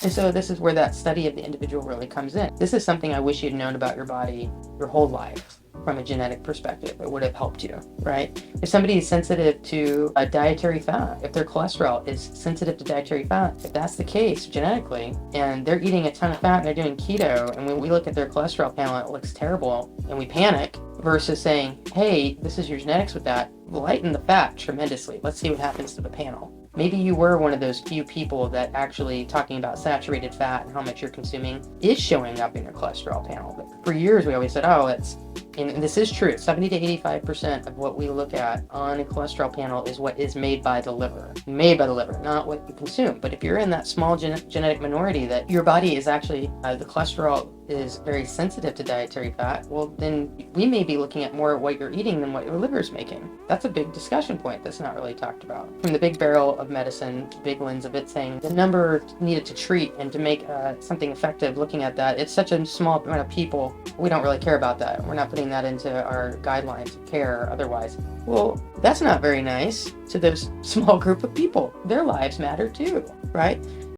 And so this is where that study of the individual really comes in. This is something I wish you'd known about your body your whole life. From a genetic perspective, it would have helped you, right? If somebody is sensitive to a dietary fat, if their cholesterol is sensitive to dietary fat, if that's the case genetically, and they're eating a ton of fat and they're doing keto, and when we look at their cholesterol panel, it looks terrible, and we panic, versus saying, hey, this is your genetics with that, lighten the fat tremendously. Let's see what happens to the panel. Maybe you were one of those few people that actually talking about saturated fat and how much you're consuming is showing up in your cholesterol panel. But for years, we always said, oh, and this is true, 70 to 85% of what we look at on a cholesterol panel is what is made by the liver. Made by the liver, not what you consume. But if you're in that small genetic minority that your body is actually, the cholesterol is very sensitive to dietary fat, well, then we may be looking at more of what you're eating than what your liver is making. That's a big discussion point that's not really talked about. From the big barrel of medicine, big lens of it saying the number needed to treat and to make something effective, looking at that, it's such a small amount of people, we don't really care about that. We're not putting that into our guidelines of care or otherwise. Well, that's not very nice to those small group of people. Their lives matter too, right?